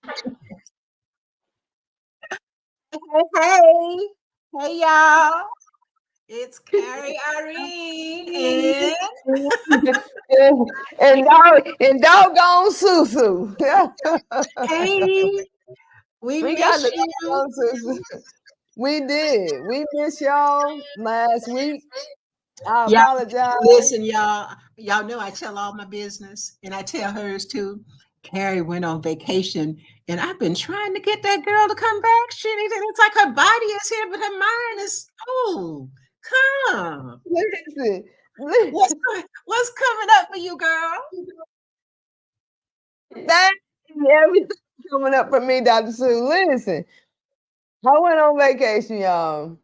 Hey, hey, y'all. It's Carrie Irene and doggone Susu. hey, we We got miss the you. doggone Susu. We did. We missed y'all last week. I Y'all, apologize. listen, y'all. Y'all know I tell all my business, and I tell hers too. Carrie went on vacation, and I've been trying to get that girl to come back. It's like her body is here, but her mind is. Oh, come. Listen, What's listen. what's coming up for you, girl? That everything coming up for me, Dr. Sue. Listen, I went on vacation, y'all.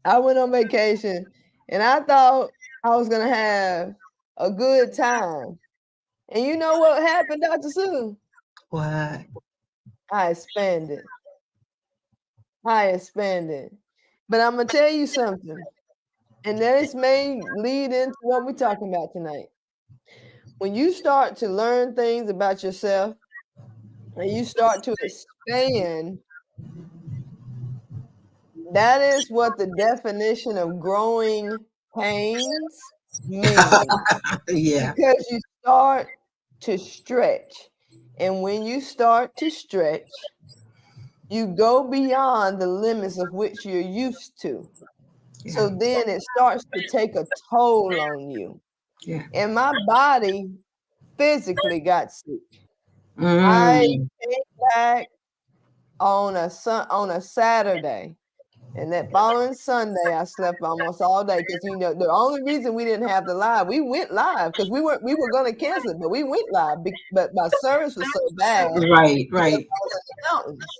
I went on vacation, and I thought I was gonna have a good time. And you know what happened, Dr. Sue? What? I expanded. I expanded. But I'm gonna tell you something, and this may lead into what we're talking about tonight. When you start to learn things about yourself and you start to expand, that is what the definition of growing pains means. Yeah. Because you start to stretch. And when you start to stretch, you go beyond the limits of which you're used to. Yeah. So then it starts to take a toll on you. Yeah. And my body physically got sick. I Mm. came back on a Saturday. And that following Sunday, I slept almost all day because the only reason we didn't have the live, we went live because we were going to cancel it, but we went live. But my service was so bad Right, because right. I was in the mountains.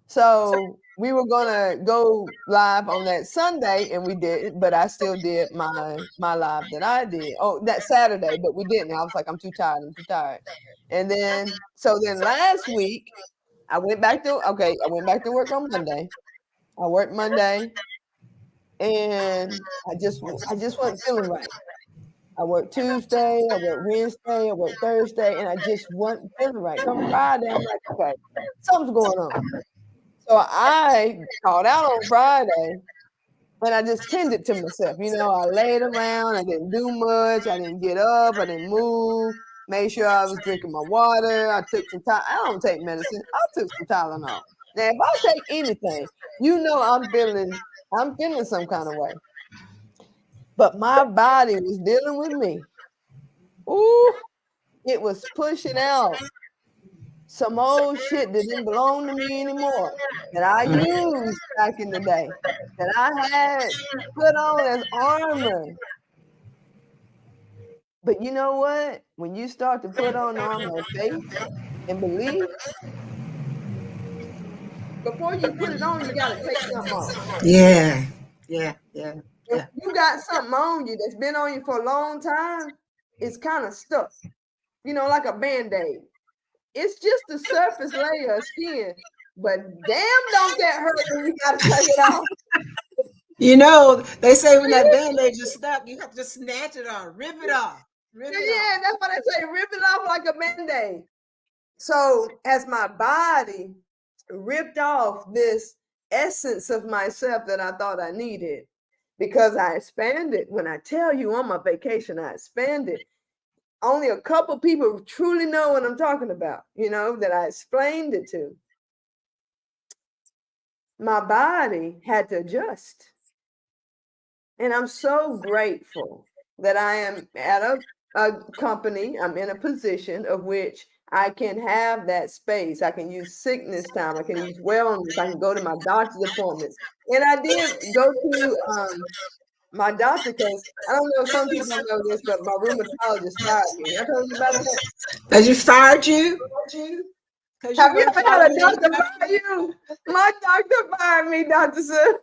So we were gonna go live on that Sunday, and we did, but I still did my live that I did. Oh, that Saturday, but we didn't. I was like, I'm too tired. I'm too tired. And then last week, I went back to work on Monday. I worked Monday, and I just wasn't feeling right. I worked Tuesday, I worked Wednesday, I worked Thursday, and I just wasn't feeling right. Come Friday, I'm like, okay, something's going on. So I called out on Friday, and I just tended to myself. I laid around, I didn't do much, I didn't get up, I didn't move, made sure I was drinking my water. I took some time. I don't take medicine. I took some Tylenol. Now, if I take anything, I'm feeling some kind of way. But my body was dealing with me. Ooh, it was pushing out some old shit that didn't belong to me anymore that I Mm. used back in the day, that I had put on as armor. But you know what? When you start to put on the armor of faith and believe, before you put it on, you got to take something off. Yeah, yeah, yeah, And yeah. when you got something on you that's been on you for a long time, it's kind of stuck, like a band aid. It's just the surface layer of skin, but damn, don't that hurt when you got to take it off. They say when that band-aid is stuck, you have to just snatch it off, rip it off, rip it off. Yeah, that's what I say. Rip it off like a band-aid. So as my body ripped off this essence of myself that I thought I needed, because I expanded. When I tell you on my vacation, I expanded. Only a couple people truly know what I'm talking about, that I explained it to. My body had to adjust. And I'm so grateful that I am at a company, I'm in a position of which I can have that space. I can use sickness time. I can use wellness. I can go to my doctor's appointments. And I did go to my doctor because I don't know if some people don't know this, but my rheumatologist fired me. I told you about that. Because you fired you? Because you Have you weren't ever had a following their doctor fire you? My doctor fired me, Dr. Sue.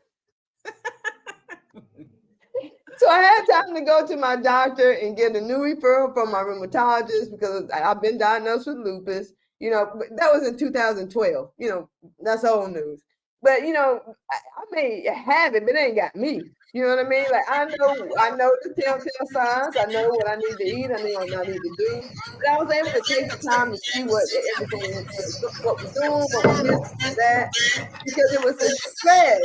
So I had time to go to my doctor and get a new referral from my rheumatologist because I've been diagnosed with lupus. But that was in 2012. That's old news. But I may have it, but it ain't got me. You know what I mean? Like I know the telltale signs. I know what I need to eat. I know what I need to do. But I was able to take the time to see what everything what we're doing, what we're missing, that because it was the stress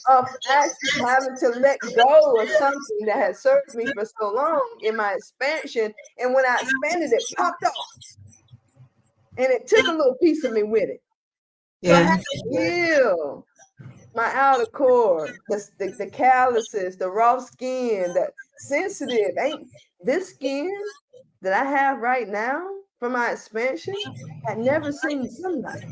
of actually having to let go of something that had served me for so long in my expansion. And when I expanded, it popped off, and it took a little piece of me with it. So I had to heal my outer core, the calluses, the raw skin, the sensitive. Ain't this skin that I have right now from my expansion had never seen sunlight.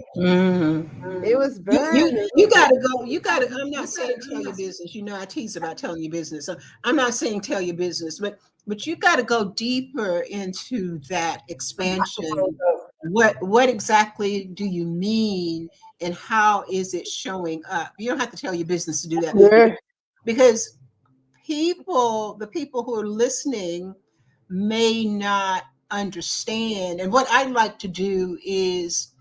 It was burning. You gotta go. You gotta. I'm not saying tell your business. You know, I tease about telling your business. So I'm not saying tell your business, but you got to go deeper into that expansion. What exactly do you mean, and how is it showing up? You don't have to tell your business to do that Yeah. because the people who are listening may not understand. And what I like to do is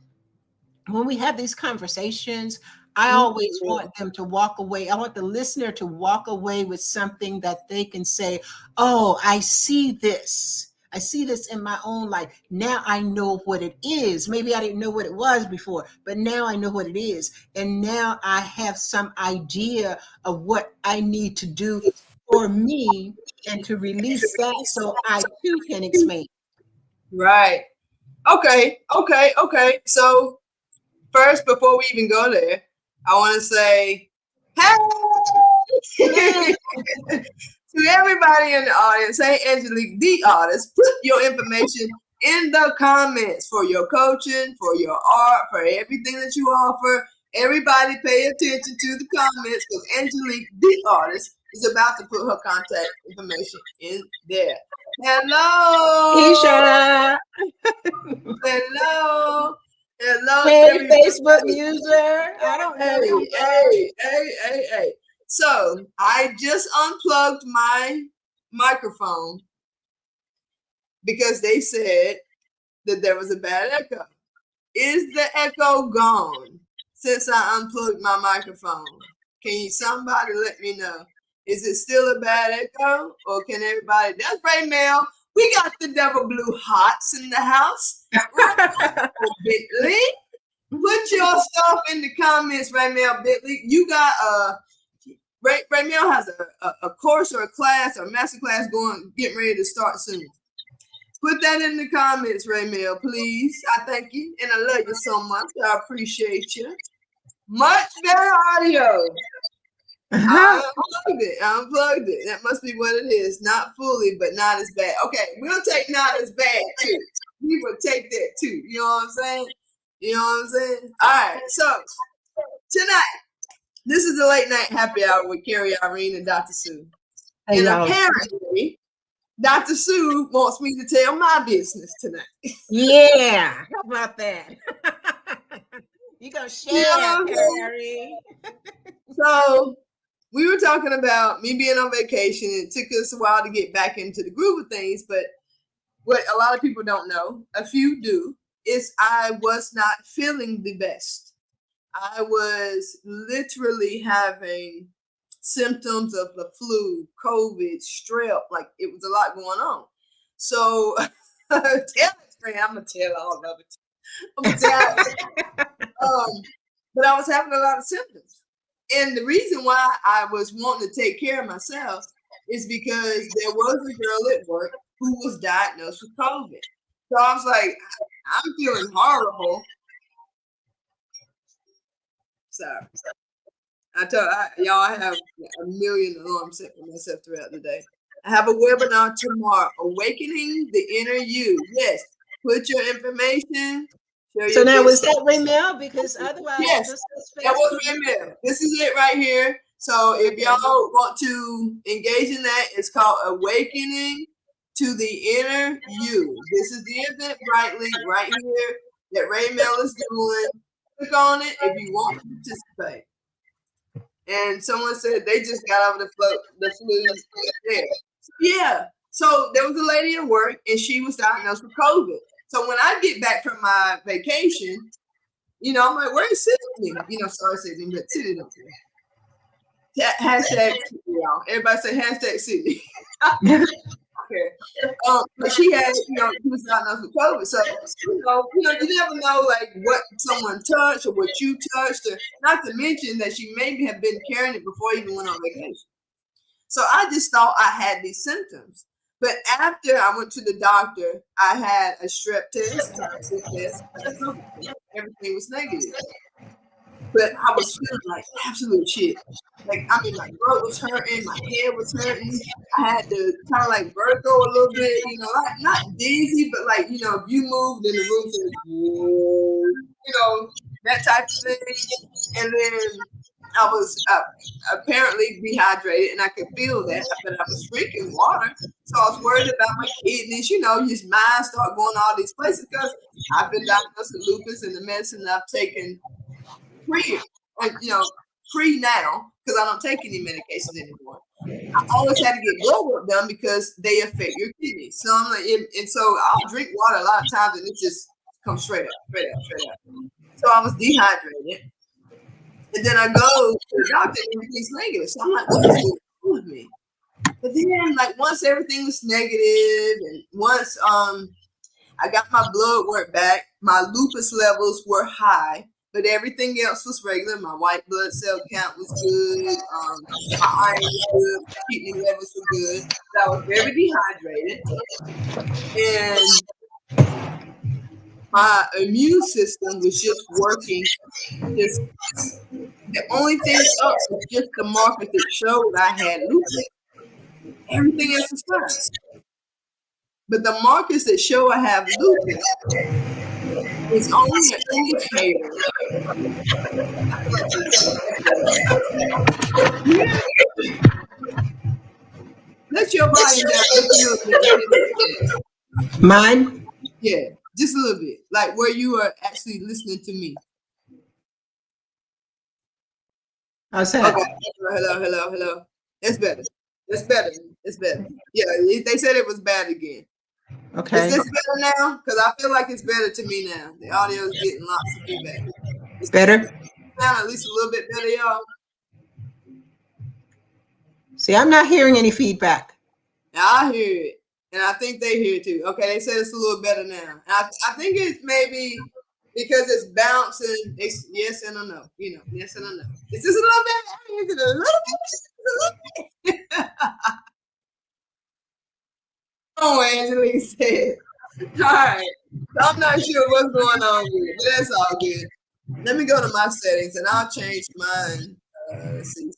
when we have these conversations, I always want them to walk away. I want the listener to walk away with something that they can say, oh, I see this. I see this in my own life. Now I know what it is. Maybe I didn't know what it was before, but now I know what it is. And now I have some idea of what I need to do for me and to release that so I too can expand. Right. Okay. So first, before we even go there, I want to say, hey, to everybody in the audience, hey, Angelique, the artist, put your information in the comments for your coaching, for your art, for everything that you offer. Everybody pay attention to the comments because Angelique, the artist, is about to put her contact information in there. Hello. Isha. Hello, Hey, everybody. Facebook user. I don't know you. Hey. So I just unplugged my microphone because they said that there was a bad echo. Is the echo gone since I unplugged my microphone? Can somebody let me know? Is it still a bad echo? Or can everybody? That's right, Mel. We got the Devil Blue Hots in the house. Bitly. Put your stuff in the comments, Raymel Bitly. You got Raymel has a course or a class or a master class getting ready to start soon. Put that in the comments, Raymel, please. I thank you and I love you so much. I appreciate you. Much better audio. I unplugged it. That must be what it is. Not fully, but not as bad. Okay, we'll take not as bad too. We will take that too. You know what I'm saying? All right, so tonight, this is the late night happy hour with Carrie Irene and Dr. Sue. Hey, and y'all. apparently, Dr. Sue wants me to tell my business tonight. Yeah, how about that? You gonna share, Carrie? So we were talking about me being on vacation. It took us a while to get back into the groove of things, but what a lot of people don't know, a few do, is I was not feeling the best. I was literally having symptoms of the flu, COVID, strep, like it was a lot going on. So tell it, I'm gonna tell all of it. I'm gonna tell but I was having a lot of symptoms. And the reason why I was wanting to take care of myself is because there was a girl at work who was diagnosed with COVID. So I was like, I'm feeling horrible. Sorry. I have a million alarms set for myself throughout the day. I have a webinar tomorrow, Awakening the Inner You. Yes, put your information. So now was that Raymel? Because otherwise, yes, that was Raymel. This is it right here. So if y'all want to engage in that, it's called Awakening to the Inner You. This is the Eventbrite link right here that Raymel is doing. Click on it if you want to participate. And someone said they just got over the flu there. Yeah. So there was a lady at work and she was diagnosed with COVID. So when I get back from my vacation, You know, I'm like, where's Sydney? You know, sorry, Sydney, but Sydney don't care. Hashtag Sydney, y'all. Everybody say hashtag Sydney. Okay. But she had, you know, she was diagnosed with COVID. So, you never know like what someone touched or what you touched, or not to mention that she maybe have been carrying it before you even went on vacation. So I just thought I had these symptoms. But after I went to the doctor, I had a strep test, tonsil test, and a COVID test. Everything was negative. But I was feeling like absolute shit. Like, I mean, my throat was hurting, my head was hurting. I had to kind of like vertigo a little bit, you know, not dizzy, but like, you know, if you moved in the room, says, whoa, you know, that type of thing. And then I was apparently dehydrated, and I could feel that, but I was drinking water. So I was worried about my kidneys. You know, your mind start going all these places because I've been diagnosed with lupus, and the medicine I've taken free now because I don't take any medications anymore. I always had to get blood work done because they affect your kidneys. So I'm like, and so I'll drink water a lot of times, and it just comes straight up. So I was dehydrated. And then I go to the doctor and everything's negative. So I'm like, what is going on with me? But then, like, once everything was negative, and once I got my blood work back, my lupus levels were high, but everything else was regular. My white blood cell count was good. My iron was good. My kidney levels were good. But I was very dehydrated, and my immune system was just working. Just the only thing up was just the markers that showed I had lupus. Everything else is fine. But the markers that show I have lupus is only an indicator. I feel like yeah. Let your volume down just a little bit. Mine? Yeah, just a little bit. Like where you are actually listening to me. How's that? Okay. Hello. That's better. Yeah, they said it was bad again. Okay. Is this better now? Because I feel like it's better to me now. The audio is getting lots of feedback. It's better? Sound at least a little bit better, y'all. See, I'm not hearing any feedback. I hear it. And I think they hear it too. Okay, they said it's a little better now. I think it's maybe because it's bouncing. It's yes and a no. You know, yes and a no. It's just a little bit. Is it a little bit? Oh, Angelique said. All right. So I'm not sure what's going on with it, but that's all good. Let me go to my settings and I'll change mine. Let's see.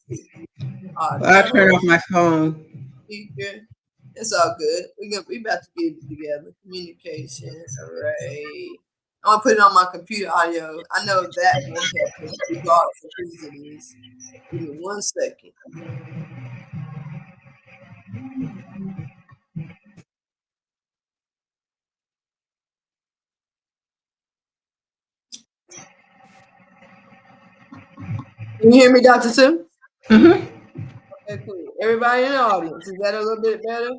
I'll turn off my phone. Speaker. It's all good. We about to get it together. Communication array. I'm gonna put it on my computer audio. I know that will help me regardless of whose it is. Give me 1 second. Can you hear me, Dr. Sue? Mm-hmm. Okay, cool. Everybody in the audience, is that a little bit better?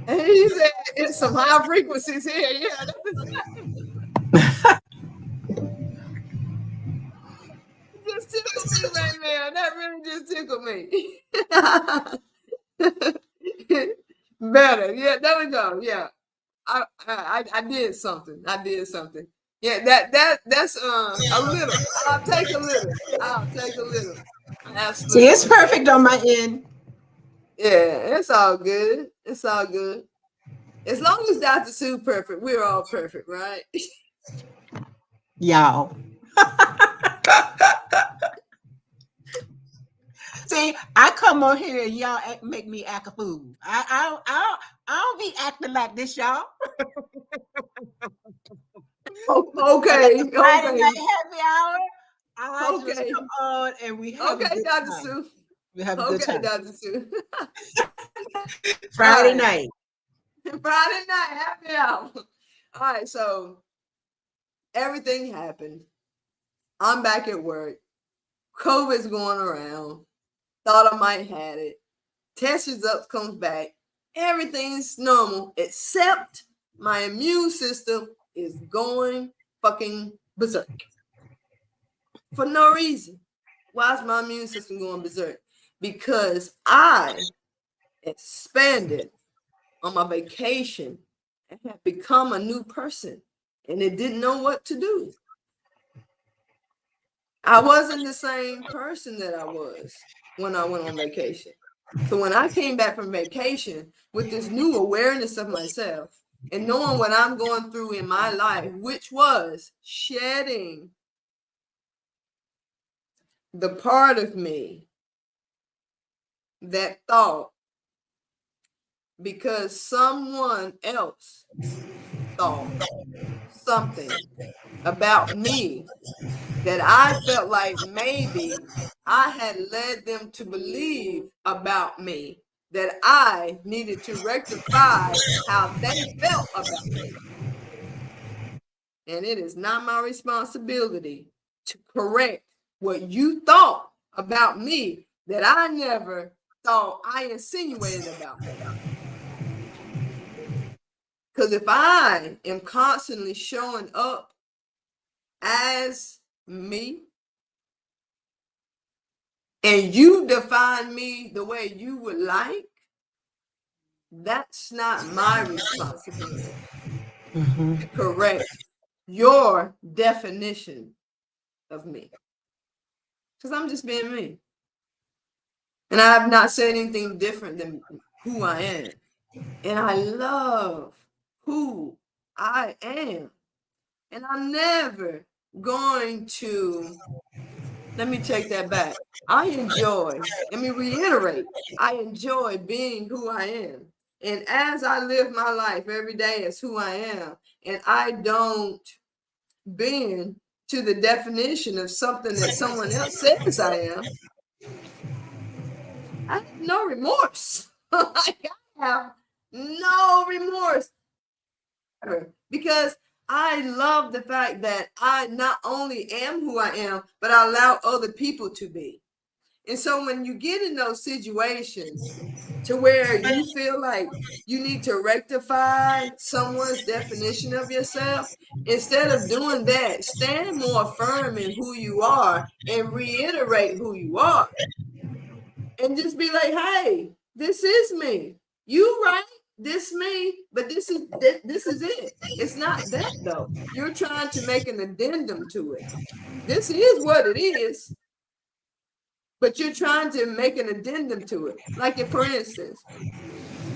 And he said it's some high frequencies here. Yeah. Just tickled me right now. That really just tickled me. Better. Yeah, there we go. Yeah. I did something. Yeah, that's a little. I'll take a little. Absolutely. See, it's perfect on my end. Yeah, it's all good. As long as Dr. Sue perfect, we're all perfect, right? Y'all. See, I come on here and y'all make me act a fool. I don't be acting like this, y'all. Okay. Friday night happy hour. I just Okay. come on and we have a good Dr. time. Sue. We have a good time. Dr. Sue. Friday night. Friday night happy hour. All right, so everything happened. I'm back at work. COVID's going around. Thought I might have it. Test results comes back. Everything's normal except my immune system is going fucking berserk. for no reason. Why is my immune system going berserk? Because I expanded on my vacation and had become a new person, and it didn't know what to do. I wasn't the same person that I was when I went on vacation. So when I came back from vacation with this new awareness of myself and knowing what I'm going through in my life, which was shedding the part of me that thought because someone else thought something about me that I felt like maybe I had led them to believe about me, that I needed to rectify how they felt about me. And it is not my responsibility to correct what you thought about me that I never thought I insinuated about me. Because if I am constantly showing up as me, and you define me the way you would like, that's not my responsibility to correct your definition of me. Because I'm just being me. And I have not said anything different than who I am. And I love who I am. And I'm never going to, let me take that back. I enjoy, let me reiterate, I enjoy being who I am. And as I live my life every day as who I am, and I don't bend to the definition of something that someone else says I am, I have no remorse. Like, I have no remorse. Because I love the fact that I not only am who I am, but I allow other people to be. And so when you get in those situations to where you feel like you need to rectify someone's definition of yourself, instead of doing that, stand more firm in who you are and reiterate who you are. And just be like, hey, this is me. You right, this me, but this is it. It's not that though. You're trying to make an addendum to it. This is what it is, but you're trying to make an addendum to it. Like, if, for instance,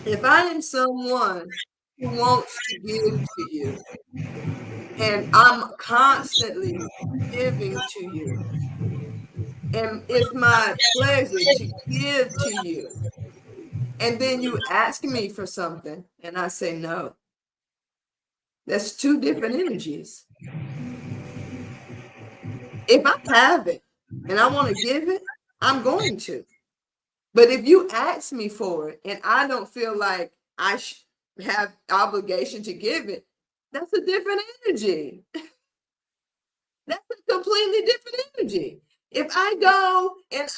if I am someone who wants to give to you, and I'm constantly giving to you, and it's my pleasure to give to you, and then you ask me for something, and I say no, that's two different energies. If I have it and I want to give it, I'm going to. But if you ask me for it and I don't feel like I have obligation to give it, that's a different energy. That's a completely different energy. If I go and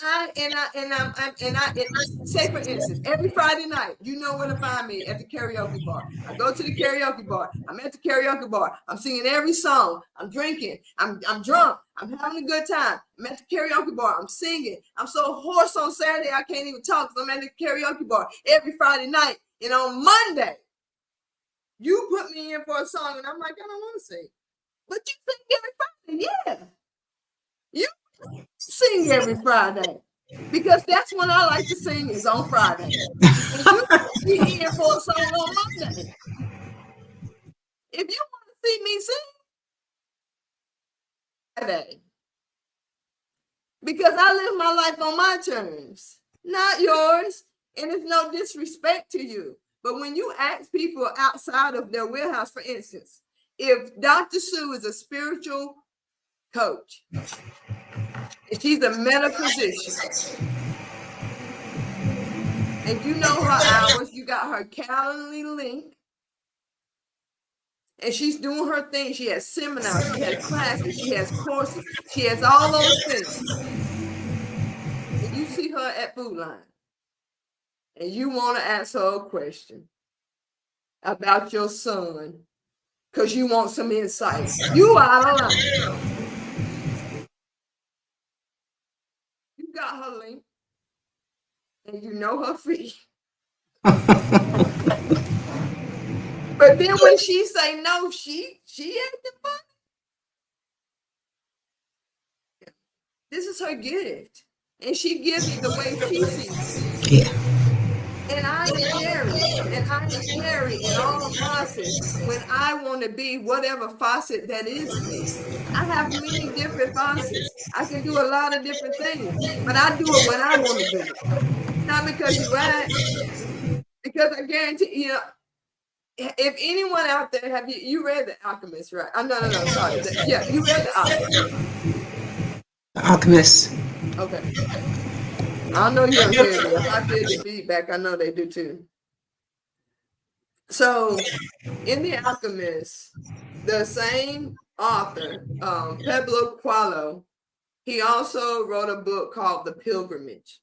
say, for instance, every Friday night, you know where to find me at the karaoke bar. I go to the karaoke bar. I'm at the karaoke bar. I'm singing every song. I'm drinking. I'm drunk. I'm having a good time. I'm at the karaoke bar. I'm singing. I'm so hoarse on Saturday I can't even talk because I'm at the karaoke bar every Friday night. And on Monday, you put me in for a song, and I'm like, I don't want to sing. But you sing every Friday, yeah. You sing every Friday because that's when I like to sing, is on Friday. And you be in for a song on Monday. If you want to see me sing Friday, because I live my life on my terms, not yours. And it's no disrespect to you. But when you ask people outside of their wheelhouse, for instance, if Dr. Sue is a spiritual coach, and she's a metaphysician, and you know her hours, you got her Calendly link, and she's doing her thing. She has seminars, she has classes, she has courses, she has all those things. And you see her at Food Line, and you want to ask her a question about your son because you want some insight. You out of line. got her link, and you know her fee. But then when she say no, she acting funny. This is her gift, and she gives it the way she sees fit. Yeah. And I am Carrie, and I am Carrie in all facets when I want to be whatever facet that is me. I have many different facets. I can do a lot of different things, but I do it when I want to do it. Not because you ask, because I guarantee, if anyone out there, have you read The Alchemist, right? No, sorry. Yeah, you read The Alchemist. Alchemist. Okay. I know you don't hear me. If I hear the feedback, I know they do too. So in The Alchemist, the same author, Pablo Coelho, he also wrote a book called The Pilgrimage.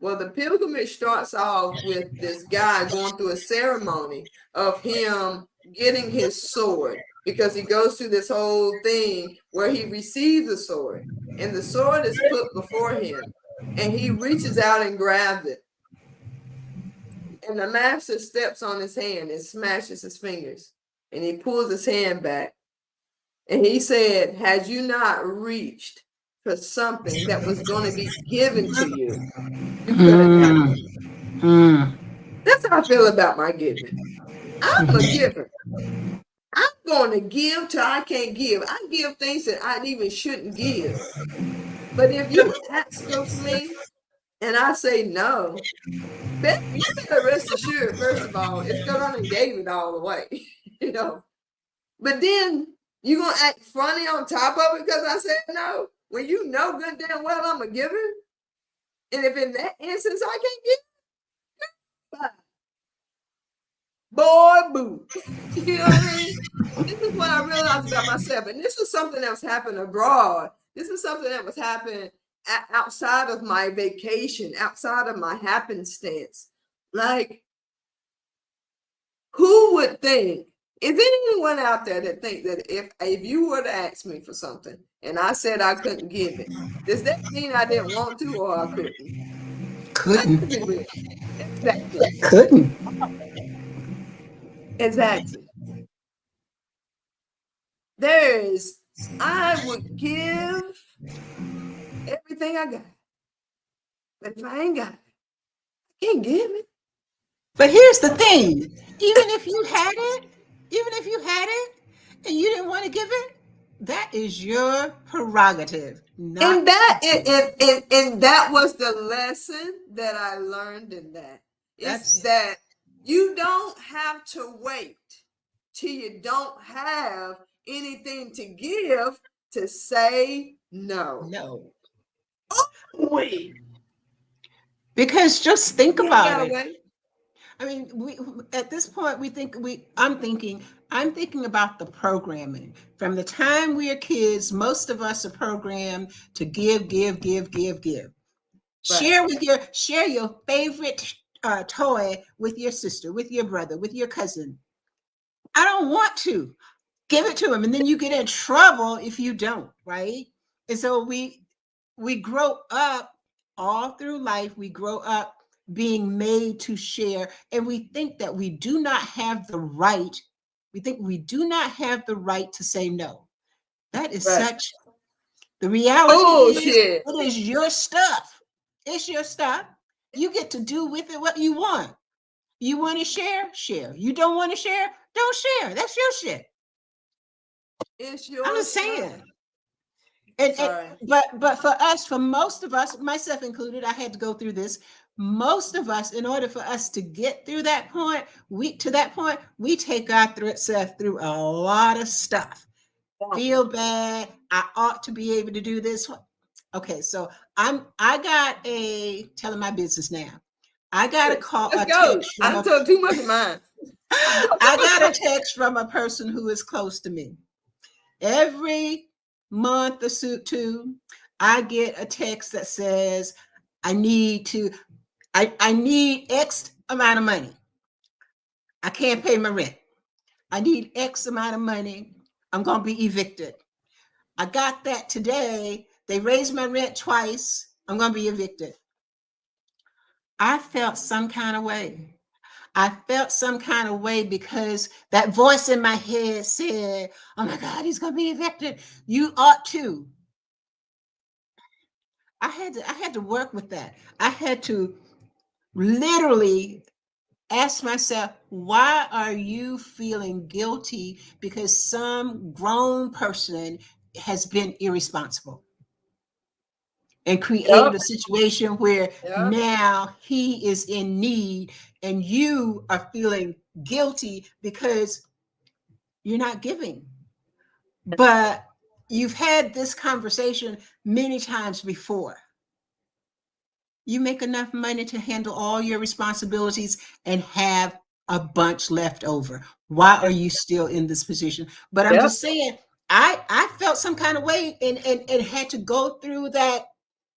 Well, The Pilgrimage starts off with this guy going through a ceremony of him getting his sword, because he goes through this whole thing where he receives a sword, and the sword is put before him, and he reaches out and grabs it. And the master steps on his hand and smashes his fingers, and he pulls his hand back. And he said, had you not reached for something that was going to be given to you, you couldn't have it. That's how I feel about my giving. I'm a giver. I'm going to give till I can't give. I give things that I even shouldn't give. But if you ask of me and I say no, you better rest assured, first of all, it's because I done gave it all away, But then you're going to act funny on top of it because I said no, when you know good damn well I'm a giver. And if in that instance I can't give, boy, boo. You know what I mean? This is what I realized about myself. And this was something that was happening abroad. This is something that was happening outside of my vacation, outside of my happenstance. Like, who would think? Is there anyone out there that think that if you were to ask me for something and I said I couldn't give it, does that mean I didn't want to or I couldn't? Couldn't. Exactly. Couldn't. Exactly. I would give everything I got. But if I ain't got it, I can't give it. But here's the thing, even if you had it, and you didn't want to give it, that is your prerogative. And that was the lesson that I learned in that. It's that you don't have to wait till you don't have anything to give to say no. No. Wait. Because just think about it. Wait. I mean, we at this point I'm thinking about the programming. From the time we are kids, most of us are programmed to give. Right. Share your favorite toy with your sister, with your brother, with your cousin. I don't want to. Give it to him, and then you get in trouble if you don't, right? And so we grow up all through life. We grow up being made to share, and we think that we do not have the right. We think we do not have the right to say no. That is such the reality. It is your stuff. It's your stuff. You get to do with it what you want. You want to share? Share. You don't want to share? Don't share. That's your shit. It's your I'm just saying. But for us, for most of us, myself included, I had to go through this. Most of us, in order for us to get through that point, we take ourselves through a lot of stuff. Feel bad. I ought to be able to do this. Okay, so telling my business now. I got a call. I'm telling too much of mine. I got a text from a person who is close to me. Every month or two, I get a text that says, I need X amount of money. I can't pay my rent. I need X amount of money. I'm going to be evicted. I got that today. They raised my rent twice. I'm going to be evicted. I felt some kind of way. I felt some kind of way because that voice in my head said, oh my God, he's going to be evicted. You ought to. I had to work with that. I had to literally ask myself, why are you feeling guilty because some grown person has been irresponsible and created Yep. a situation where Yep. now he is in need and you are feeling guilty because you're not giving? But you've had this conversation many times before. You make enough money to handle all your responsibilities and have a bunch left over. Why are you still in this position? But I'm Yep. just saying, I felt some kind of way and had to go through that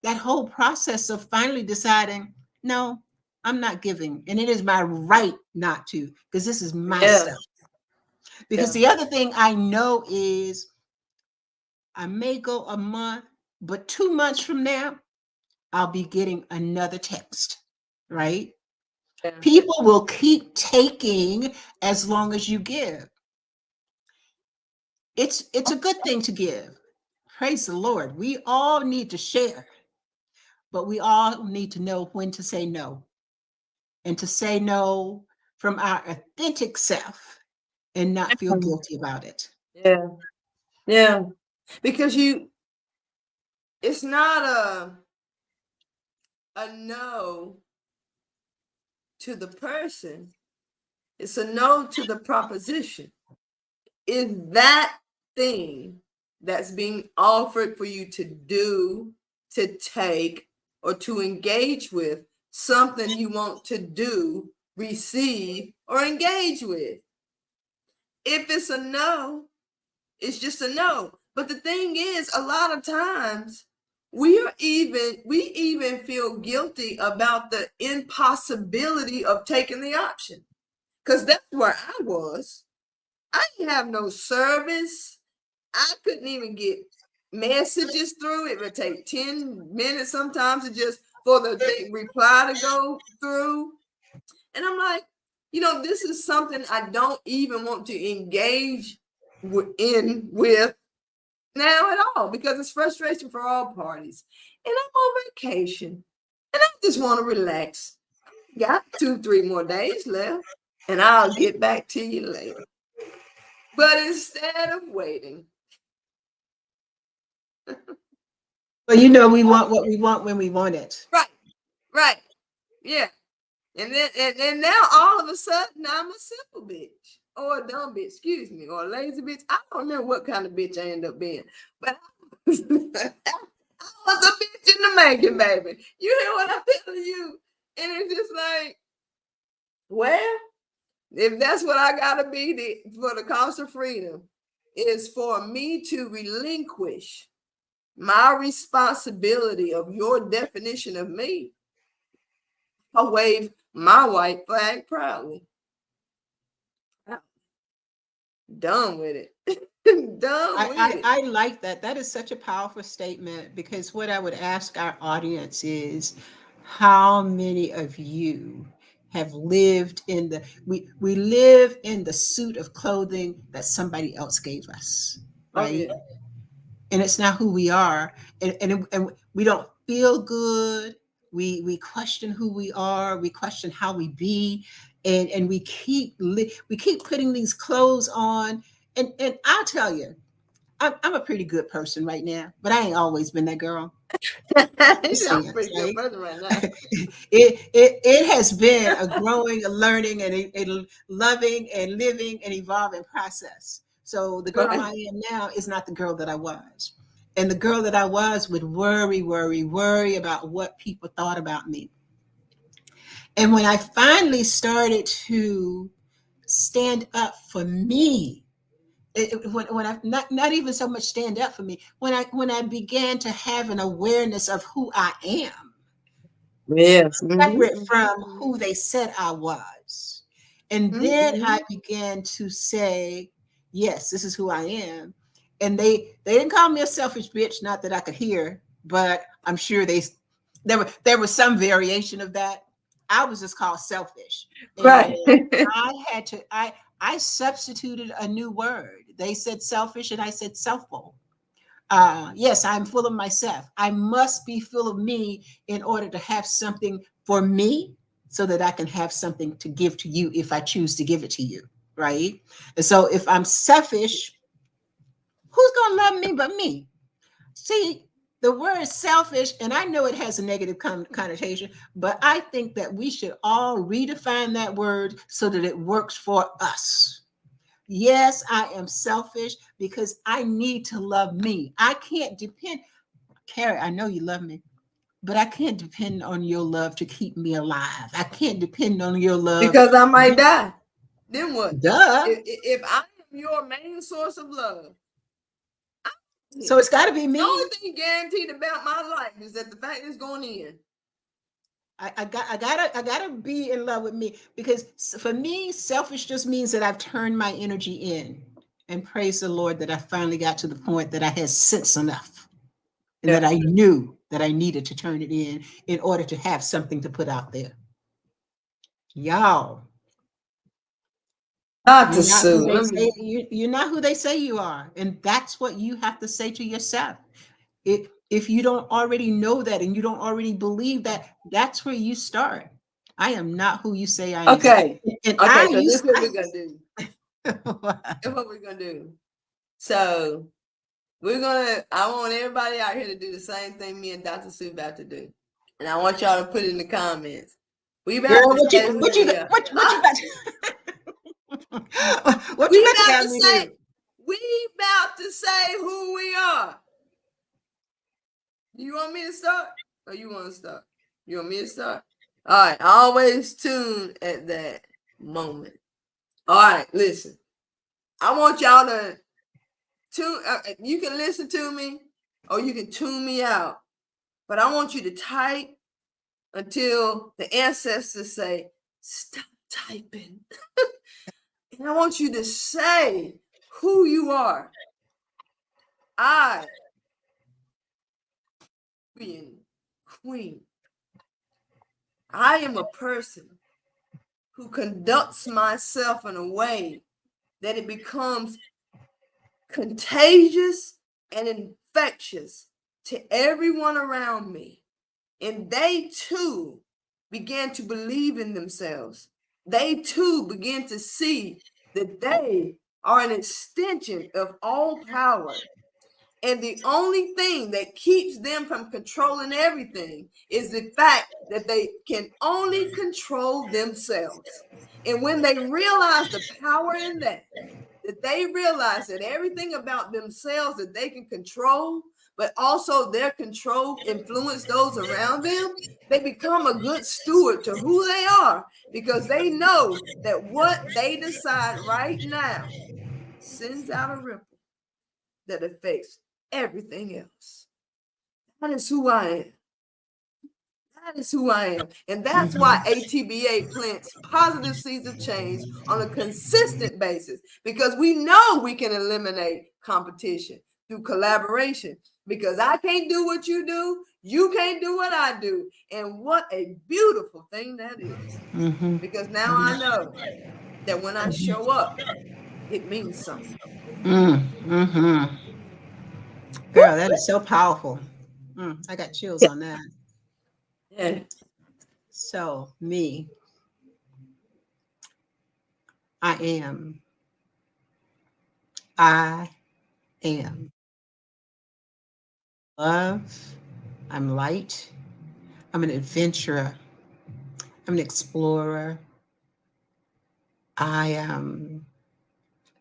whole process of finally deciding, no, I'm not giving. And it is my right not to, because this is my Yeah. stuff. Because Yeah. the other thing I know is I may go a month, but 2 months from now, I'll be getting another text, right? Yeah. People will keep taking as long as you give. It's a good thing to give. Praise the Lord. We all need to share, but we all need to know when to say no and to say no from our authentic self and not feel guilty about it. Yeah. Yeah. Because it's not a no to the person. It's a no to the proposition. Is that thing that's being offered for you to do, to take, or to engage with something you want to do, receive, or engage with? If it's a no, it's just a no. But the thing is, a lot of times we even feel guilty about the impossibility of taking the option. Because that's where I was. I didn't have no service. I couldn't even get messages through. It would take 10 minutes sometimes to just for the reply to go through. And I'm like, this is something I don't even want to engage with now at all because it's frustration for all parties. And I'm on vacation and I just want to relax. Got 2, 3 more days left and I'll get back to you later. But instead of waiting, But we want what we want when we want it. right, right, yeah. And then and now all of a sudden I'm a simple bitch or a dumb bitch, excuse me, or a lazy bitch. I don't know what kind of bitch I end up being, but I was a bitch in the making, baby. You hear what I'm telling you? And it's just like, well, if that's what I gotta be for the cost of freedom, is for me to relinquish my responsibility of your definition of me. I wave my white flag proudly. I'm done with it. Done with it. I like that. That is such a powerful statement because what I would ask our audience is how many of you have lived in we live in the suit of clothing that somebody else gave us, Oh right? yeah. And it's not who we are, and we don't feel good. We question who we are, we question how we be, and we keep putting these clothes on. And I'll tell you, I'm a pretty good person right now, but I ain't always been that girl. I'm a Understands, pretty good right? person right now. It has been a growing, a learning, and a loving and living and evolving process. So the girl Right. I am now is not the girl that I was. And the girl that I was would worry about what people thought about me. And when I finally started to stand up for me, when I not even so much stand up for me, when I began to have an awareness of who I am, Yes. separate Mm-hmm. from who they said I was. And then Mm-hmm. I began to say, yes, this is who I am. And they didn't call me a selfish bitch, not that I could hear, but I'm sure There was some variation of that. I was just called selfish, and Right. I substituted a new word. They said selfish, and I said selfful. Yes, I'm full of myself. I must be full of me in order to have something for me, so that I can have something to give to you if I choose to give it to you, right? And so if I'm selfish, who's gonna love me but me? See, the word selfish, and I know it has a negative connotation, but I think that we should all redefine that word so that it works for us. Yes, I am selfish because I need to love me. I can't depend, Carrie, I know you love me, but I can't depend on your love to keep me alive. I can't depend on your love. Because I might die. Then what? Duh. If I am your main source of love, So it's got to be the me. only thing guaranteed about my life is that the fact is going in. I gotta be in love with me, because for me, selfish just means that I've turned my energy in. And praise the Lord that I finally got to the point that I had sense enough, and that I knew that I needed to turn it in order to have something to put out there. Y'all, Dr. you're not who Sue. they say you're not who they say you are, and that's what you have to say to yourself. If you don't already know that, and you don't already believe that, that's where you start. I am not who you say I am. Okay. And Okay, I so this used is what we're gonna do. to. That's what we're gonna do. So I want everybody out here to do the same thing me and Dr. Sue about to do. And I want y'all to put it in the comments. We about Girl, to what say you what you who we are. what you got what We you got to about got to me say, do? we about to say who we are. You want me to start? Or you want to start? You want me to start? All right, always tune at that moment. All right, listen. I want y'all to tune. You can listen to me, or you can tune me out. But I want you to type until the ancestors say, "Stop typing." And I want you to say who you are. I, being queen, I am a person who conducts myself in a way that it becomes contagious and infectious to everyone around me. And they too began to believe in themselves. They too began to see that they are an extension of all power. And the only thing that keeps them from controlling everything is the fact that they can only control themselves. And when they realize the power in that they realize that everything about themselves that they can control, but also their control influence those around them, they become a good steward to who they are, because they know that what they decide right now sends out a ripple that affects everything else. That is who I am. That is who I am. And that's why ATBA plants positive seeds of change on a consistent basis, because we know we can eliminate competition through collaboration, because I can't do what you do. You can't do what I do. And what a beautiful thing that is. Because now I know that when I show up, it means something. Girl, that is so powerful. I got chills on that. Yeah. So me, I am. I am love. I'm light. I'm an adventurer. I'm an explorer. I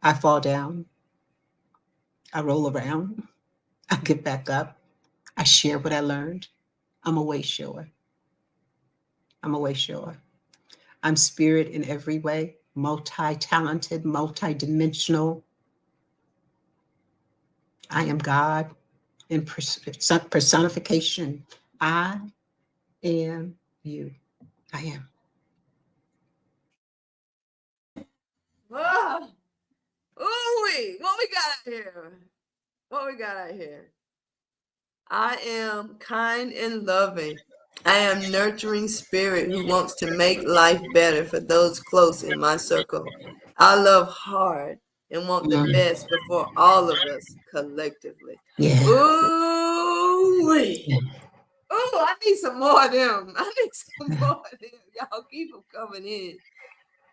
I fall down. I roll around. I get back up. I share what I learned. I'm a way shower. I'm a way shower. I'm spirit in every way, multi-talented, multi-dimensional. I am God in personification. I am you. I am. Ah, ooh, what we got out here? What we got out here? I am kind and loving. I am nurturing spirit who wants to make life better for those close in my circle. I love hard and want the best before all of us collectively. Yeah. Ooh-wee. Oh, I need some more of them. I need some more of them. Y'all keep them coming in.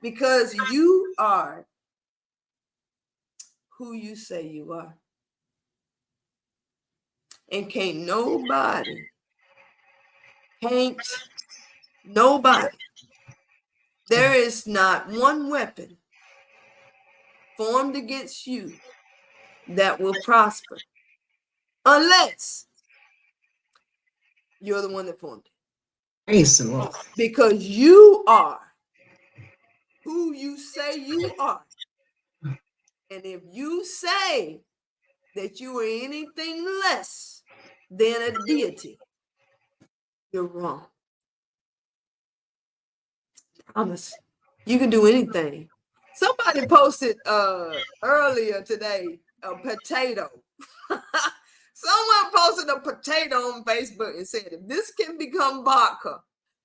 Because you are who you say you are. And can't nobody, there is not one weapon formed against you that will prosper unless you're the one that formed it. Praise the Lord. Because you are who you say you are. And if you say that you are anything less than a deity, you're wrong. Promise. You can do anything. Somebody posted earlier today a potato. Someone posted a potato on Facebook and said, if this can become vodka,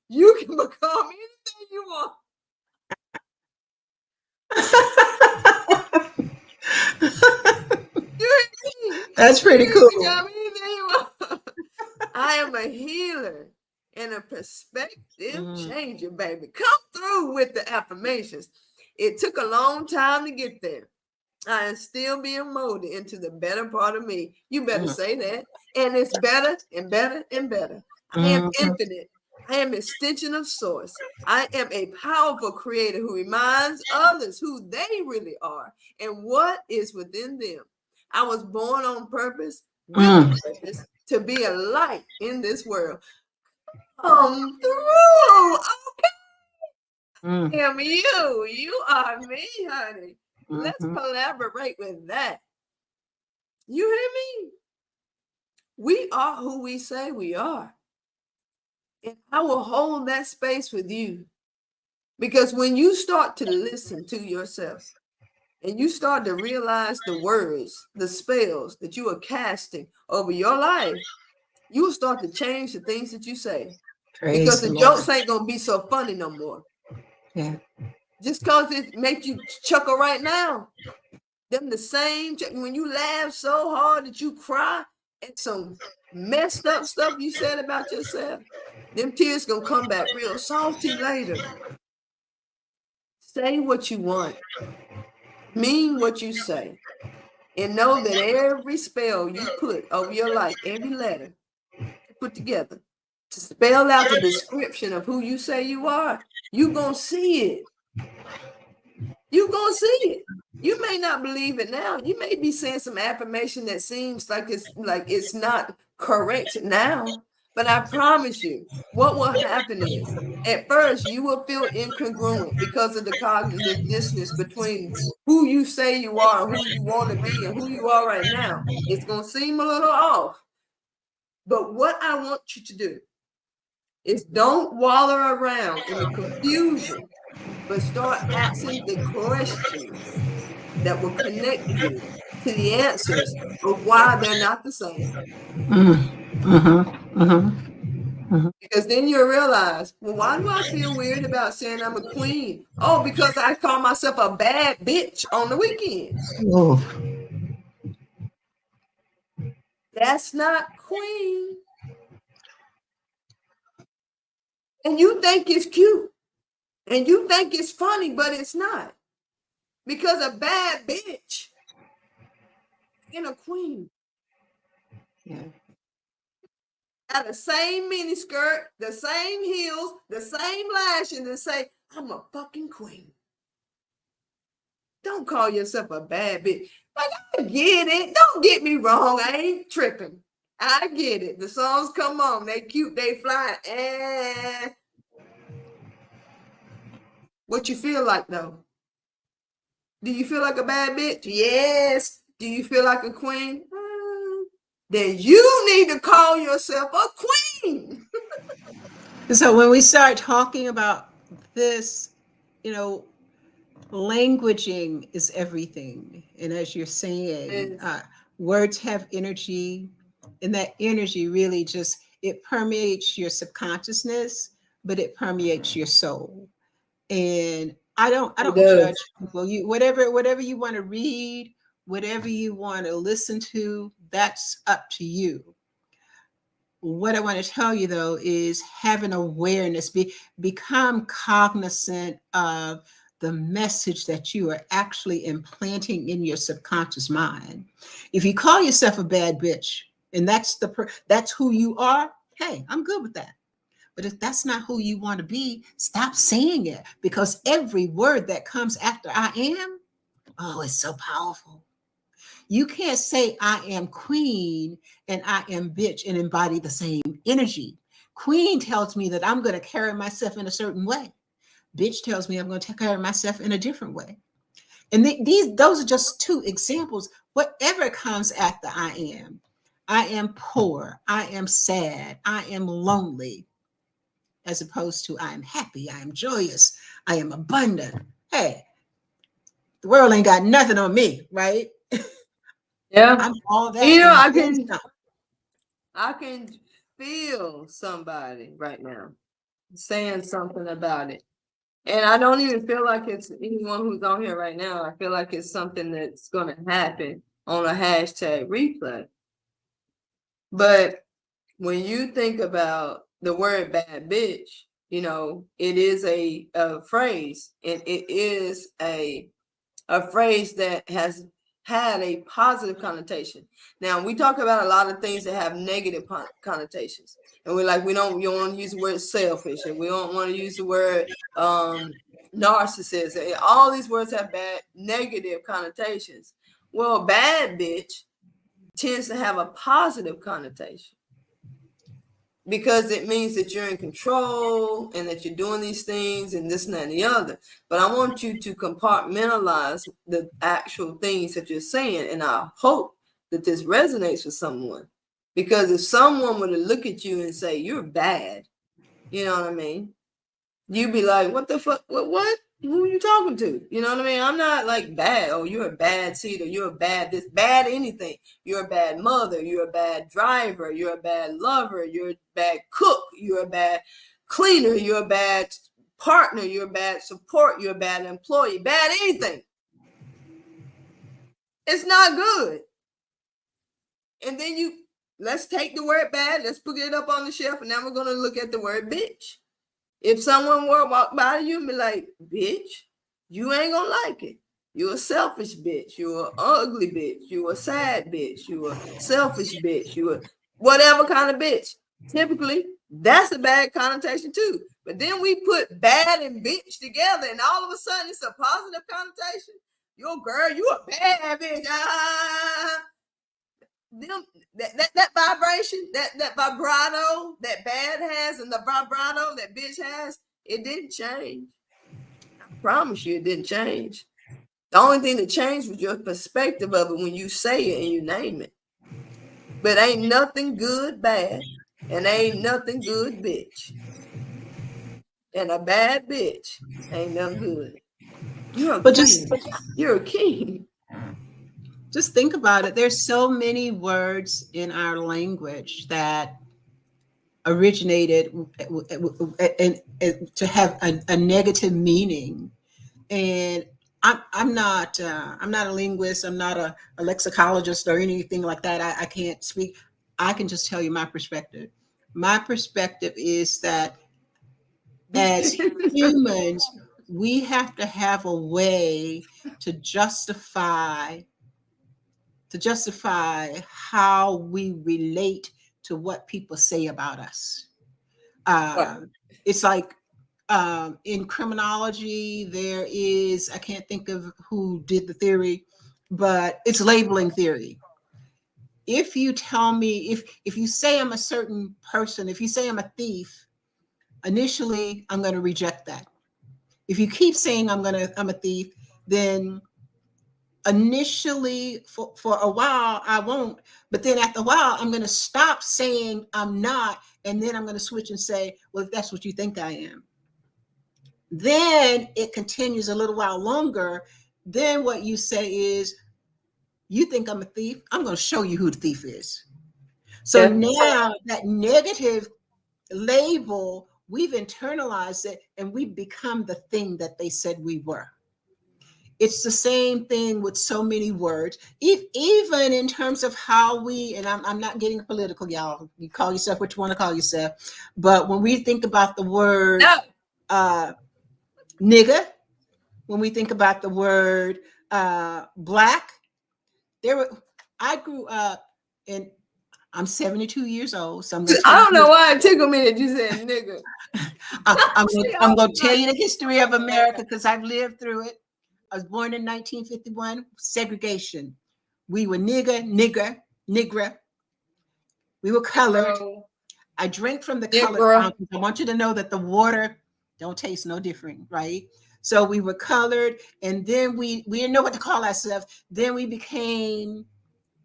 you can become anything you want. That's pretty cool. Become anything you want. I am a healer and a perspective changer, baby. Come through with the affirmations. It took a long time to get there. I am still being molded into the better part of me. You better say that. And it's better and better and better. I am infinite. I am an extension of source. I am a powerful creator who reminds others who they really are and what is within them. I was born on purpose, with a purpose, to be a light in this world. Come through. Okay. I am you. You are me, honey. Let's collaborate with that. You hear me? We are who we say we are. And I will hold that space with you. Because when you start to listen to yourself and you start to realize the words, the spells that you are casting over your life, you will start to change the things that you say. Because the jokes ain't going to be so funny no more. Yeah. Just because it makes you chuckle right now. Them the same, when you laugh so hard that you cry at some messed up stuff you said about yourself, them tears gonna come back real salty later. Say what you want. Mean what you say. And know that every spell you put over your life, every letter you put together to spell out the description of who you say you are, you gonna see it. You gonna see it. You may not believe it now. You may be saying some affirmation that seems like it's not correct now. But I promise you, what will happen is at first you will feel incongruent because of the cognitive dissonance between who you say you are and who you want to be and who you are right now. It's gonna seem a little off. But what I want you to do is don't wallow around in the confusion, but start asking the questions that will connect you to the answers of why they're not the same. Because then you'll realize, well, why do I feel weird about saying I'm a queen? Oh, because I call myself a bad bitch on the weekend. Oh. That's not queen. And you think it's cute. And you think it's funny, but it's not. Because a bad bitch ain't a queen. Yeah. Got the same mini skirt, the same heels, the same lashes, and say, I'm a fucking queen. Don't call yourself a bad bitch. Like, I get it. Don't get me wrong. I ain't tripping. I get it. The songs come on. They cute. They fly. What you feel like, though? Do you feel like a bad bitch? Yes. Do you feel like a queen? Then you need to call yourself a queen. So when we start talking about this, languaging is everything. And as you're saying, words have energy, and that energy really just It permeates your subconsciousness, but it permeates your soul. And I It don't judge does. people. You whatever you want to read, whatever you want to listen to, that's up to you. What I want to tell you though is have an awareness, become cognizant of the message that you are actually implanting in your subconscious mind. If you call yourself a bad bitch and that's who you are, hey, I'm good with that. But if that's not who you want to be, stop saying it, because every word that comes after I am, oh, it's so powerful. You can't say I am queen and I am bitch and embody the same energy. Queen tells me that I'm going to carry myself in a certain way. Bitch tells me I'm going to carry myself in a different way. And those are just two examples. Whatever comes after I am poor, I am sad, I am lonely, as opposed to I am happy, I am joyous, I am abundant. Hey, the world ain't got nothing on me, right? Yeah. I'm all You that know, and then some. I can feel somebody right now saying something about it. And I don't even feel like it's anyone who's on here right now. I feel like it's something that's going to happen on a hashtag replay. But when you think about the word bad bitch, you know, it is a phrase, and it is a phrase that has had a positive connotation. Now, we talk about a lot of things that have negative connotations, and we're like, you don't want to use the word selfish, and we don't want to use the word narcissist. All these words have bad, negative connotations. Well, bad bitch tends to have a positive connotation, because it means that you're in control and that you're doing these things and this and that and the other. But I want you to compartmentalize the actual things that you're saying. And I hope that this resonates with someone, because if someone were to look at you and say, you're bad, you know what I mean? You'd be like, what the fuck? What? Who are you talking to? You know what I mean? I'm not like bad. Oh, you're a bad seed, or you're a bad this, bad anything. You're a bad mother. You're a bad driver. You're a bad lover. You're a bad cook. You're a bad cleaner. You're a bad partner. You're a bad support. You're a bad employee. Bad anything. It's not good. And then let's take the word bad. Let's put it up on the shelf. And now we're going to look at the word bitch. If someone were to walk by you and be like, bitch, you ain't gonna like it. You're a selfish bitch. You're an ugly bitch. You're a sad bitch. You're a selfish bitch. You're whatever kind of bitch. Typically, that's a bad connotation too. But then we put bad and bitch together, and all of a sudden it's a positive connotation. Yo, girl, you a bad bitch. That vibration, that vibrato that bad has, and the vibrato that bitch has, it didn't change. I promise you, it didn't change. The only thing that changed was your perspective of it when you say it and you name it. But ain't nothing good bad, and ain't nothing good bitch. And a bad bitch ain't nothing good. You're a But queen. You're a king. just think about it. There's so many words in our language that originated and to have a negative meaning. And I'm not a linguist. I'm not a lexicologist or anything like that. I can't speak. I can just tell you my perspective. My perspective is that as humans, we have to have a way to justify how we relate to what people say about us. It's like in criminology, there is, I can't think of who did the theory, but it's labeling theory. If you tell me, if you say I'm a certain person, if you say I'm a thief, initially I'm going to reject that. If you keep saying I'm a thief, then initially for a while I won't, but then after a while I'm going to stop saying I'm not, and then I'm going to switch and say, well, if that's what you think I am. Then it continues a little while longer. Then what you say is, you think I'm a thief? I'm going to show you who the thief is. So now that negative label, we've internalized it and we've become the thing that they said we were. It's the same thing with so many words, even in terms of how we, and I'm not getting political, y'all. You call yourself what you want to call yourself. But when we think about the word nigger, when we think about the word black, I grew up in, I'm 72 years old, so I don't know why it tickled me that you said nigga. I'm going to tell you the history of America because I've lived through it. I was born in 1951, segregation. We were nigger. We were colored. I drank from the colored fountain. I want you to know that the water don't taste no different, right? So we were colored, and then we didn't know what to call ourselves. Then we became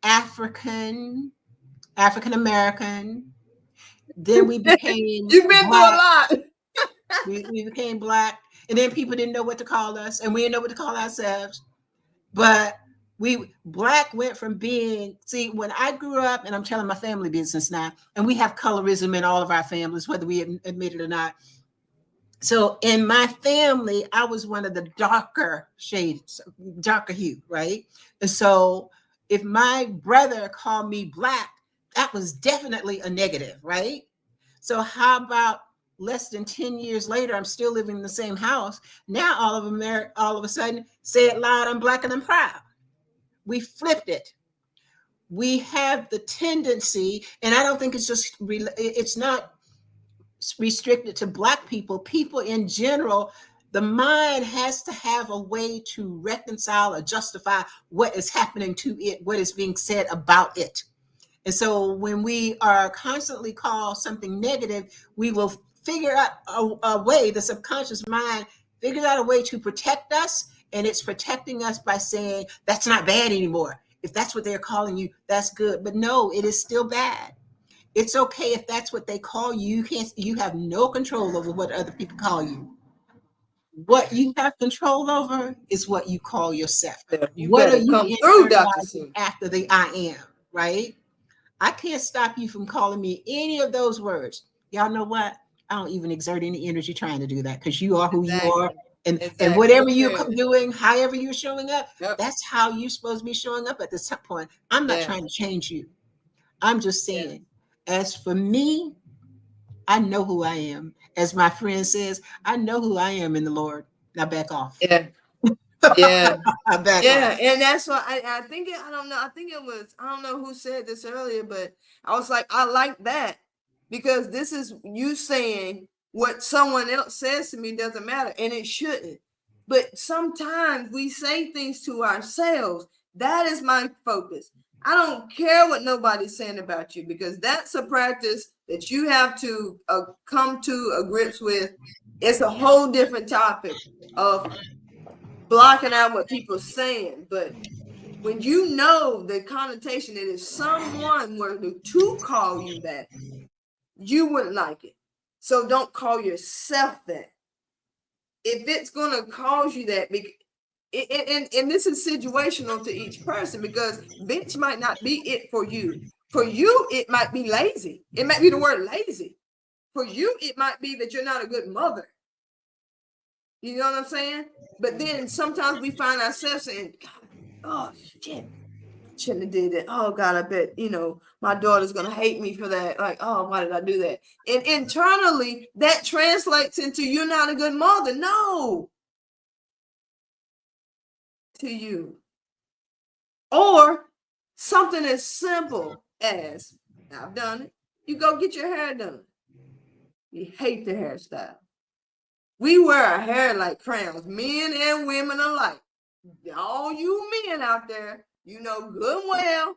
African American. Then we became You've been through a lot. we became black, and then people didn't know what to call us, and we didn't know what to call ourselves. But black went from being, see, when I grew up, and I'm telling my family business now, and we have colorism in all of our families, whether we admit it or not. So in my family, I was one of the darker shades, darker hue, right? And so if my brother called me black, that was definitely a negative, right? So how about less than 10 years later, I'm still living in the same house. Now all of a sudden, say it loud, I'm black and I'm proud. We flipped it. We have the tendency, and I don't think it's not restricted to black people. People in general, the mind has to have a way to reconcile or justify what is happening to it, what is being said about it. And so when we are constantly called something negative, we will figure out a way, the subconscious mind figures out a way to protect us, and it's protecting us by saying, that's not bad anymore. If that's what they're calling you, that's good. But no, it is still bad. It's okay if that's what they call you. You have no control over what other people call you. What you have control over is what you call yourself. What are you internalizing after the I am, right? I can't stop you from calling me any of those words. Y'all know what? I don't even exert any energy trying to do that because you are who you are. And whatever you're doing, however you're showing up, that's how you're supposed to be showing up at this point. I'm not trying to change you. I'm just saying, as for me, I know who I am. As my friend says, I know who I am in the Lord. Now back off. Yeah. And that's why I think it, I don't know. I think it was, I don't know who said this earlier, but I was like, I like that because this is you saying what someone else says to me doesn't matter, and it shouldn't. But sometimes we say things to ourselves. That is my focus. I don't care what nobody's saying about you because that's a practice that you have to come to a grips with. It's a whole different topic of blocking out what people are saying. But when you know the connotation that if someone were to call you that, you wouldn't like it. So don't call yourself that. If it's going to cause you that, and this is situational to each person because bitch might not be it for you. For you, it might be lazy. It might be the word lazy. For you, it might be that you're not a good mother. You know what I'm saying? But then sometimes we find ourselves saying, God, oh shit, I shouldn't have did that. Oh God, I bet, my daughter's going to hate me for that. Like, oh, why did I do that? And internally, that translates into you're not a good mother. No. To you. Or something as simple as, I've done it, you go get your hair done. You hate the hairstyle. We wear our hair like crowns, men and women alike. All you men out there, you know good and well,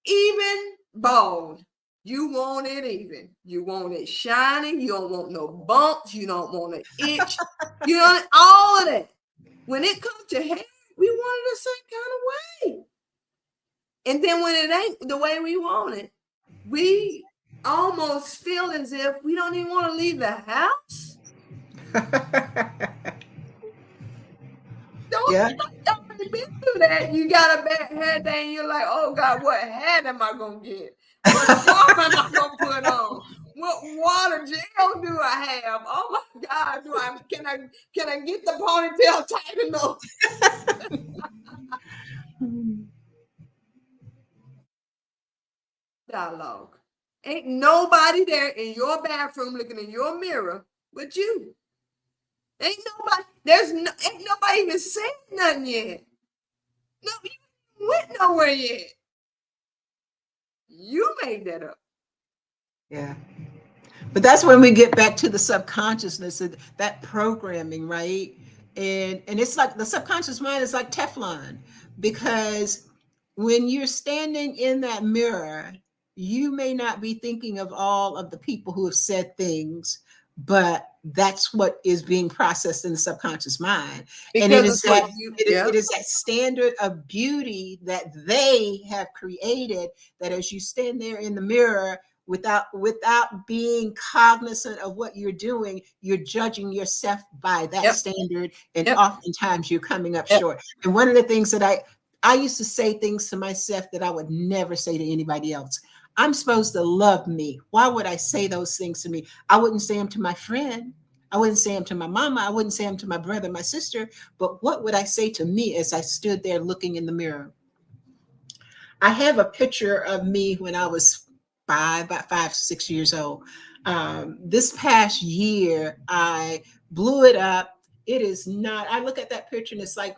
even bald, you want it even. You want it shiny. You don't want no bumps. You don't want an itch. You know, all of that. When it comes to hair, we want it the same kind of way. And then when it ain't the way we want it, we almost feel as if we don't even want to leave the house. Y'all been through that. You got a bad hair day and you're like, oh God, what hat am I going to get? What scarf am I gonna put on? What water gel do I have? Oh my God! Can I get the ponytail tight enough? Dialogue. Ain't nobody there in your bathroom looking in your mirror but you. Ain't nobody even said nothing yet. No, you went nowhere yet. You made that up. Yeah. But that's when we get back to the subconsciousness, that programming, right? And it's like the subconscious mind is like Teflon, because when you're standing in that mirror, you may not be thinking of all of the people who have said things, but that's what is being processed in the subconscious mind. And it Because is it's that what you, it is that standard of beauty that they have created, that as you stand there in the mirror, without being cognizant of what you're doing, you're judging yourself by that standard, and oftentimes you're coming up short. And one of the things that I used to say things to myself that I would never say to anybody else. I'm supposed to love me. Why would I say those things to me? I wouldn't say them to my friend. I wouldn't say them to my mama. I wouldn't say them to my brother, my sister. But what would I say to me as I stood there looking in the mirror? I have a picture of me when I was about 6 years old. This past year, I blew it up. It is not, I look at that picture and it's like,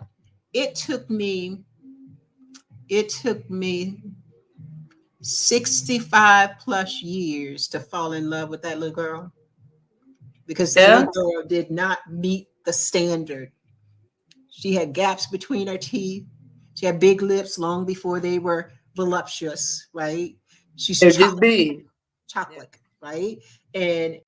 it took me 65 plus years to fall in love with that little girl, because that little girl did not meet the standard. She had gaps between her teeth. She had big lips long before they were voluptuous, right? She's just big. chocolate, right? And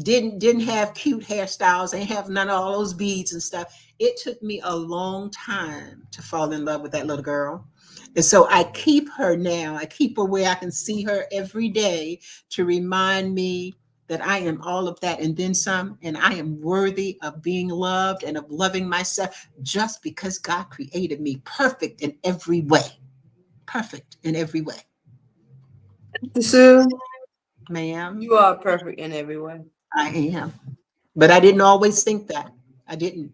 didn't have cute hairstyles, ain't have none of all those beads and stuff. It took me a long time to fall in love with that little girl. And so I keep her now. I keep her where I can see her every day to remind me that I am all of that and then some, and I am worthy of being loved and of loving myself, just because God created me perfect in every way. Perfect in every way. Sue, ma'am, you are perfect in every way. I am. But I didn't always think that. I didn't.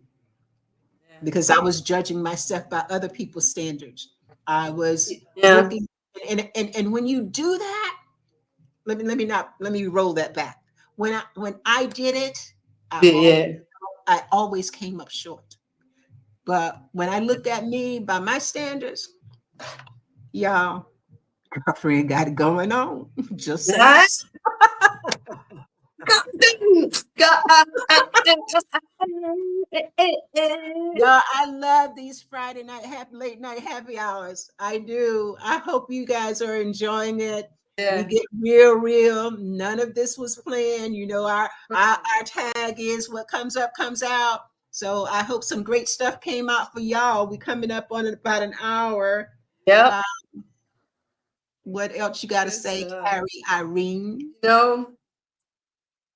Because I was judging myself by other people's standards. I was looking, and when you do that, let me roll that back. When I did it, I always came up short. But when I looked at me by my standards, y'all, girlfriend got it going on. Just saying. Yeah, I love these Friday night late night happy hours. I do. I hope you guys are enjoying it. We get real. None of this was planned. You know, our tag is what comes up comes out. So I hope some great stuff came out for y'all. We coming up on about an hour. What else you got to say, Carrie Irene?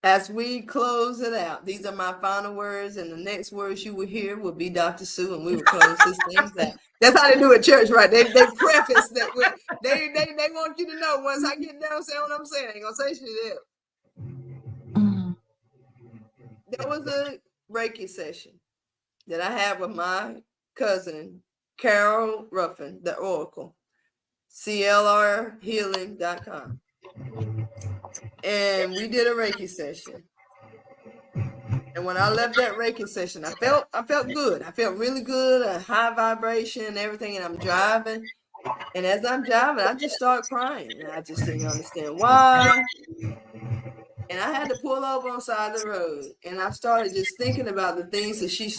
As we close it out, these are my final words, and the next words you will hear will be Dr. Sue, and we will close this things out. That's how they do it at church, right? They preface that with they want you to know, once I get down saying what I'm saying, I ain't gonna say shit else. There was a Reiki session that I had with my cousin, Carol Ruffin, the Oracle, CLRhealing.com. And we did a Reiki session. And when I left that Reiki session, I felt good. I felt really good, a high vibration and everything. And I'm driving. And as I'm driving, I just started crying. And I just didn't understand why. And I had to pull over on the side of the road. And I started just thinking about the things that she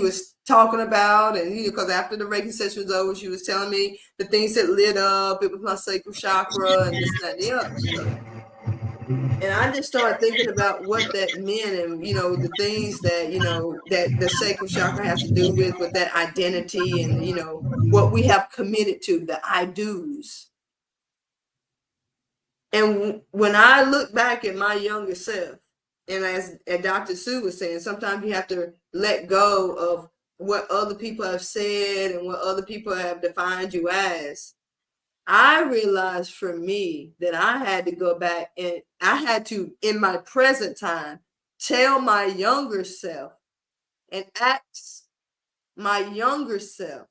was talking about. And, you know, because after the Reiki session was over, she was telling me the things that lit up. It was my sacral chakra and this, that, and the other stuff. And I just started thinking about what that meant, and, you know, the things that, you know, that the sacral chakra has to do with that identity, and, you know, what we have committed to, the I do's. And when I look back at my younger self, and as Dr. Sue was saying, sometimes you have to let go of what other people have said and what other people have defined you as. I realized for me that I had to go back and I had to, in my present time, tell my younger self and ask my younger self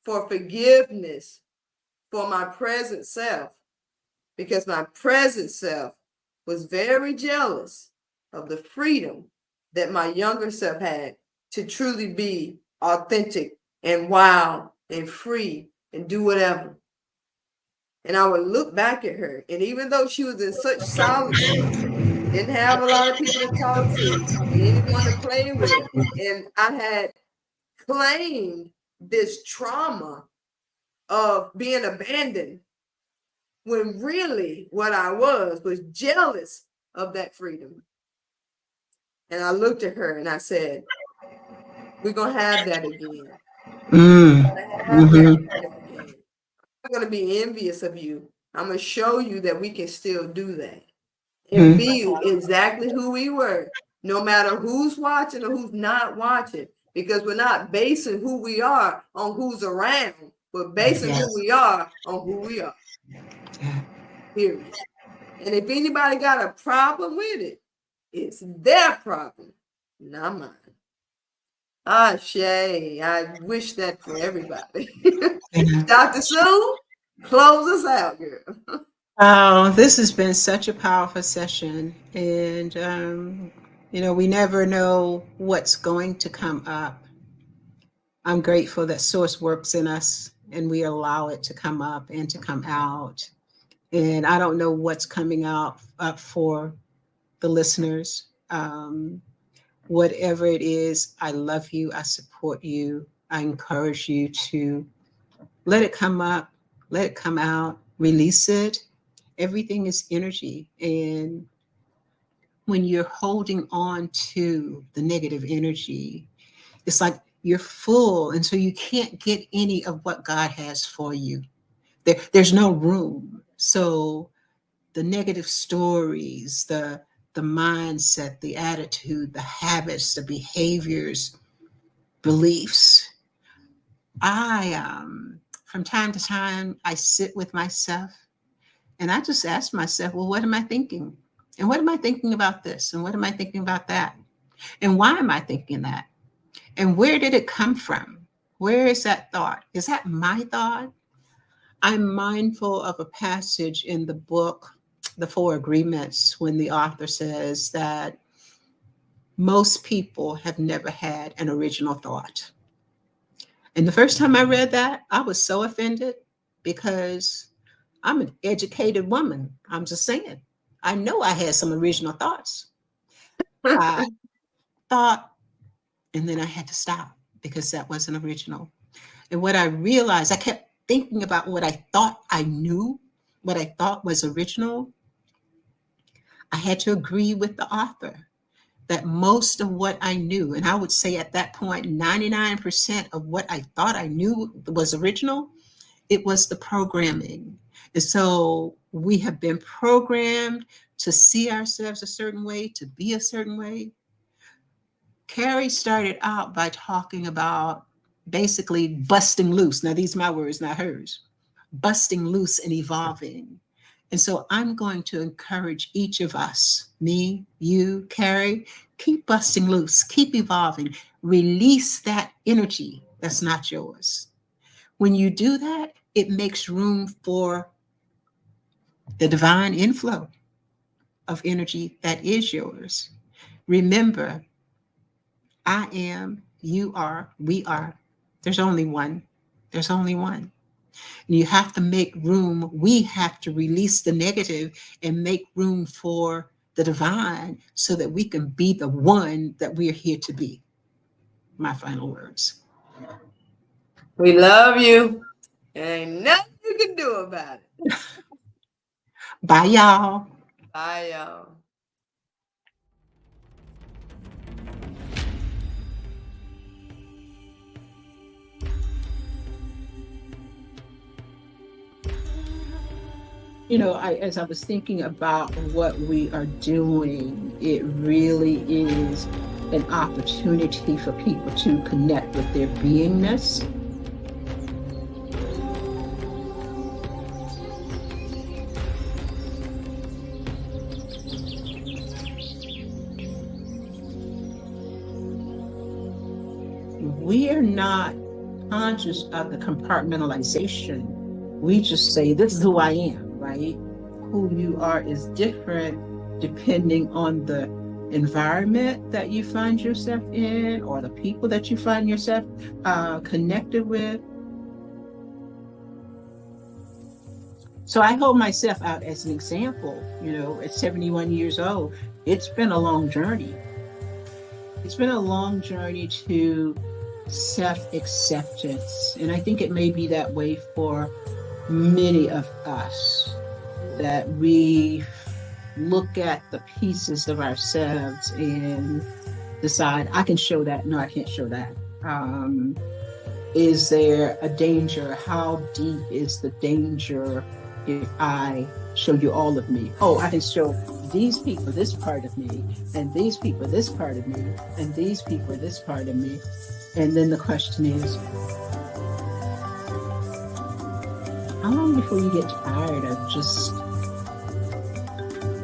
for forgiveness for my present self, because my present self was very jealous of the freedom that my younger self had to truly be authentic and wild and free and do whatever. And I would look back at her, and even though she was in such solitude, didn't have a lot of people to talk to and anyone to play with, and I had claimed this trauma of being abandoned, when really what I was jealous of that freedom. And I looked at her and I said, we're going to have that again. We're going to have that again. I'm going to be envious of you. I'm going to show you that we can still do that and be exactly who we were, no matter who's watching or who's not watching, because we're not basing who we are on who's around. We're basing who we are on who we are. Period. And if anybody got a problem with it, it's their problem, not mine. Ah, Shay, I wish that for everybody. Dr. Sue, close us out, girl. Oh, this has been such a powerful session. And, we never know what's going to come up. I'm grateful that Source works in us and we allow it to come up and to come out. And I don't know what's coming out up for the listeners. Whatever it is, I love you. I support you. I encourage you to let it come up, let it come out, release it. Everything is energy. And when you're holding on to the negative energy, it's like you're full. And so you can't get any of what God has for you. There's no room. So the negative stories, the mindset, the attitude, the habits, the behaviors, beliefs. From time to time, I sit with myself and I just ask myself, well, what am I thinking? And what am I thinking about this? And what am I thinking about that? And why am I thinking that? And where did it come from? Where is that thought? Is that my thought? I'm mindful of a passage in the book, The Four Agreements, when the author says that most people have never had an original thought. And the first time I read that, I was so offended because I'm an educated woman. I'm just saying. I know I had some original thoughts. I thought, and then I had to stop because that wasn't original. And what I realized, I kept thinking about what I thought I knew, what I thought was original. I had to agree with the author that most of what I knew, and I would say at that point, 99% of what I thought I knew was original, it was the programming. And so we have been programmed to see ourselves a certain way, to be a certain way. Carrie started out by talking about basically busting loose. Now, these are my words, not hers. Busting loose and evolving. And so I'm going to encourage each of us, me, you, Carrie, keep busting loose, keep evolving, release that energy that's not yours. When you do that, it makes room for the divine inflow of energy that is yours. Remember, I am, you are, we are. There's only one. There's only one. And you have to make room. We have to release the negative and make room for the divine so that we can be the one that we're here to be. My final words. We love you. Ain't nothing you can do about it. Bye, y'all. Bye, y'all. As I was thinking about what we are doing, it really is an opportunity for people to connect with their beingness. we are not conscious of the compartmentalization. We just say, this is who I am, right? Who you are is different depending on the environment that you find yourself in or the people that you find yourself connected with. So I hold myself out as an example. At 71 years old, it's been a long journey. It's been a long journey to self-acceptance. And I think it may be that way for many of us, that we look at the pieces of ourselves and decide, I can show that. No, I can't show that. Is there a danger? How deep is the danger if I show you all of me? Oh, I can show these people this part of me, and these people this part of me, and these people this part of me. And then the question is, how long before you get tired of just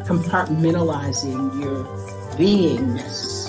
compartmentalizing your beingness